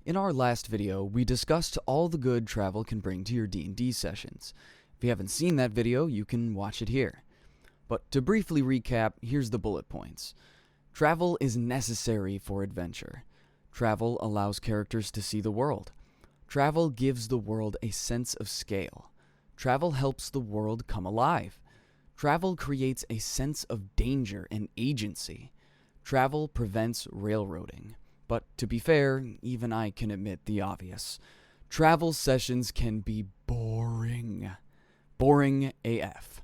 In our last video, we discussed all the good travel can bring to your D&D sessions. If you haven't seen that video, you can watch it here. But to briefly recap, here's the bullet points. Travel is necessary for adventure. Travel allows characters to see the world. Travel gives the world a sense of scale. Travel helps the world come alive. Travel creates a sense of danger and agency. Travel prevents railroading. But to be fair, even I can admit the obvious. Travel sessions can be boring. Boring AF.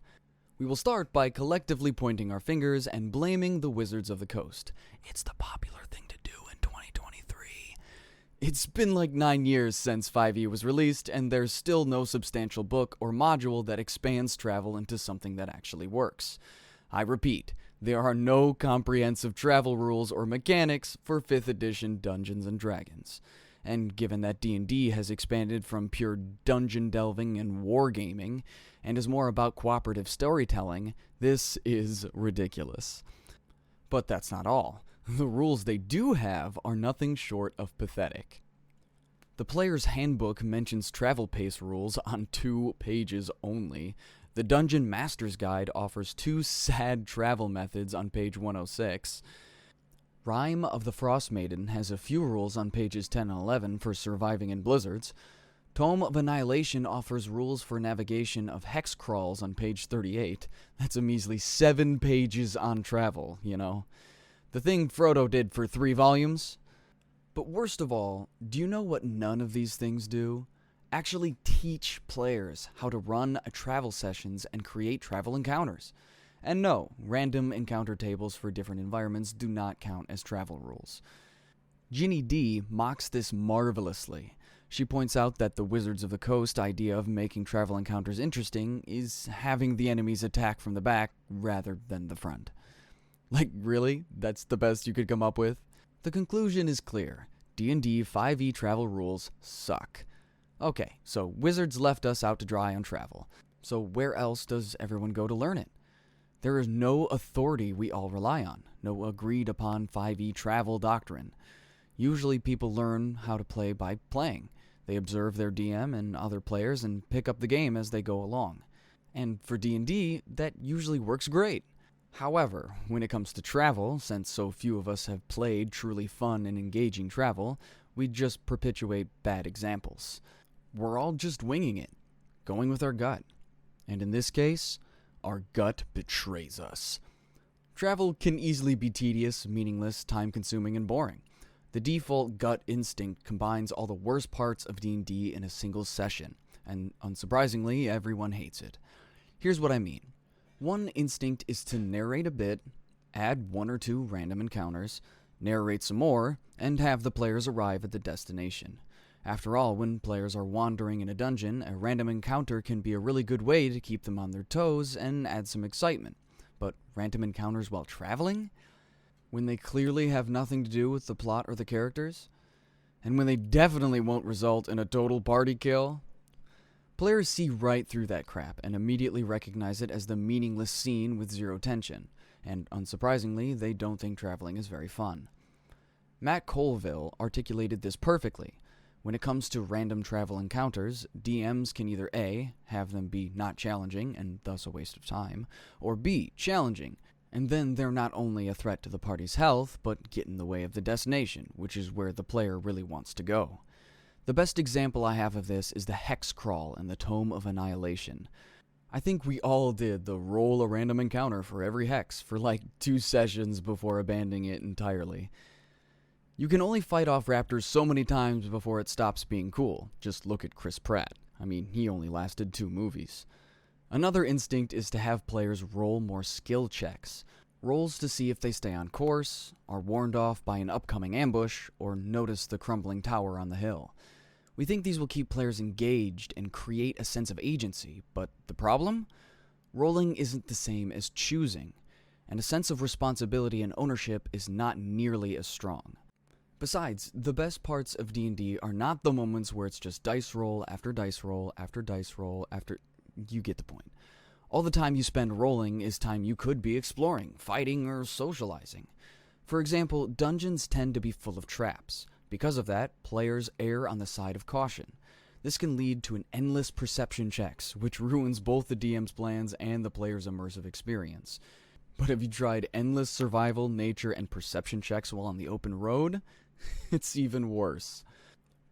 We will start by collectively pointing our fingers and blaming the Wizards of the Coast. It's the popular thing to do in 2023. It's been like 9 years since 5e was released, and there's still no substantial book or module that expands travel into something that actually works. I repeat, there are no comprehensive travel rules or mechanics for 5th edition Dungeons & Dragons. And given that D&D has expanded from pure dungeon delving and wargaming, and is more about cooperative storytelling, this is ridiculous. But that's not all. The rules they do have are nothing short of pathetic. The player's handbook mentions travel pace rules on 2 pages only. The Dungeon Master's Guide offers 2 sad travel methods on page 106. Rime of the Frost Maiden has a few rules on pages 10 and 11 for surviving in blizzards. Tome of Annihilation offers rules for navigation of hex crawls on page 38. That's a measly 7 pages on travel, you know. The thing Frodo did for 3 volumes. But worst of all, do you know what none of these things do? Actually teach players how to run travel sessions and create travel encounters. And no, random encounter tables for different environments do not count as travel rules. Ginny D mocks this marvelously. She points out that the Wizards of the Coast idea of making travel encounters interesting is having the enemies attack from the back rather than the front. Like, really? That's the best you could come up with? The conclusion is clear. D&D 5e travel rules suck. Okay, so Wizards left us out to dry on travel. So where else does everyone go to learn it? There is no authority we all rely on, no agreed upon 5e travel doctrine. Usually people learn how to play by playing. They observe their DM and other players and pick up the game as they go along. And for D&D, that usually works great. However, when it comes to travel, since so few of us have played truly fun and engaging travel, we just perpetuate bad examples. We're all just winging it, going with our gut. And in this case, our gut betrays us. Travel can easily be tedious, meaningless, time-consuming, and boring. The default gut instinct combines all the worst parts of D&D in a single session, and unsurprisingly, everyone hates it. Here's what I mean. One instinct is to narrate a bit, add 1 or 2 random encounters, narrate some more, and have the players arrive at the destination. After all, when players are wandering in a dungeon, a random encounter can be a really good way to keep them on their toes and add some excitement. But random encounters while traveling? When they clearly have nothing to do with the plot or the characters? And when they definitely won't result in a total party kill? Players see right through that crap and immediately recognize it as the meaningless scene with 0 tension. And unsurprisingly, they don't think traveling is very fun. Matt Colville articulated this perfectly. When it comes to random travel encounters, DMs can either A, have them be not challenging, and thus a waste of time, or B, challenging, and then they're not only a threat to the party's health, but get in the way of the destination, which is where the player really wants to go. The best example I have of this is the Hex Crawl in the Tome of Annihilation. I think we all did the roll a random encounter for every hex for like 2 sessions before abandoning it entirely. You can only fight off raptors so many times before it stops being cool. Just look at Chris Pratt. I mean, he only lasted 2 movies. Another instinct is to have players roll more skill checks. Rolls to see if they stay on course, are warned off by an upcoming ambush, or notice the crumbling tower on the hill. We think these will keep players engaged and create a sense of agency, but the problem? Rolling isn't the same as choosing, and a sense of responsibility and ownership is not nearly as strong. Besides, the best parts of D&D are not the moments where it's just dice roll after dice roll after dice roll after... You get the point. All the time you spend rolling is time you could be exploring, fighting, or socializing. For example, dungeons tend to be full of traps. Because of that, players err on the side of caution. This can lead to an endless perception checks, which ruins both the DM's plans and the player's immersive experience. But have you tried endless survival, nature, and perception checks while on the open road? It's even worse.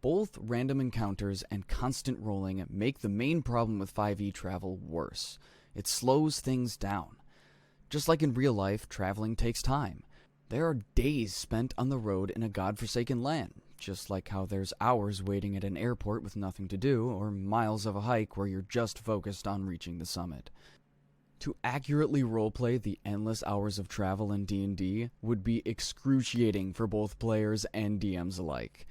Both random encounters and constant rolling make the main problem with 5e travel worse. It slows things down. Just like in real life, traveling takes time. There are days spent on the road in a godforsaken land, just like how there's hours waiting at an airport with nothing to do, or miles of a hike where you're just focused on reaching the summit. To accurately roleplay the endless hours of travel in D&D would be excruciating for both players and DMs alike.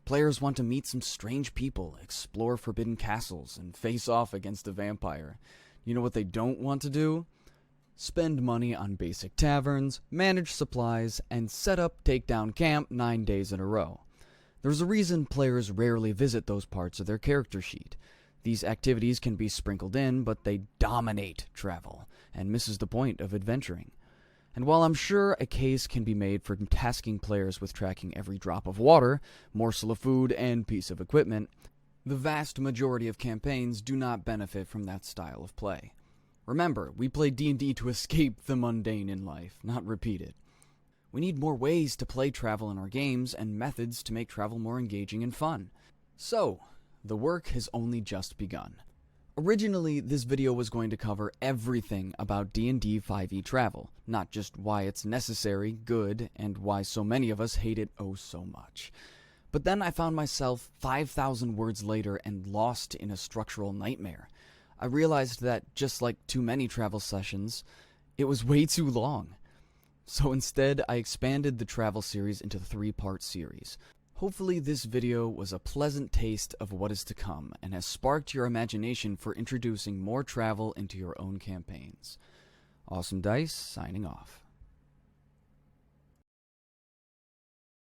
Players want to meet some strange people, explore forbidden castles, and face off against a vampire. You know what they don't want to do? Spend money on basic taverns, manage supplies, and set up takedown camp 9 days in a row. There's a reason players rarely visit those parts of their character sheet. These activities can be sprinkled in, but they dominate travel, and misses the point of adventuring. And while I'm sure a case can be made for tasking players with tracking every drop of water, morsel of food, and piece of equipment, the vast majority of campaigns do not benefit from that style of play. Remember, we play D&D to escape the mundane in life, not repeat it. We need more ways to play travel in our games and methods to make travel more engaging and fun. So, the work has only just begun. Originally, this video was going to cover everything about D&D 5e travel, not just why it's necessary, good, and why so many of us hate it oh so much. But then I found myself 5,000 words later and lost in a structural nightmare. I realized that, just like too many travel sessions, it was way too long. So instead, I expanded the travel series into a 3-part series. Hopefully this video was a pleasant taste of what is to come, and has sparked your imagination for introducing more travel into your own campaigns. Awesome Dice, signing off.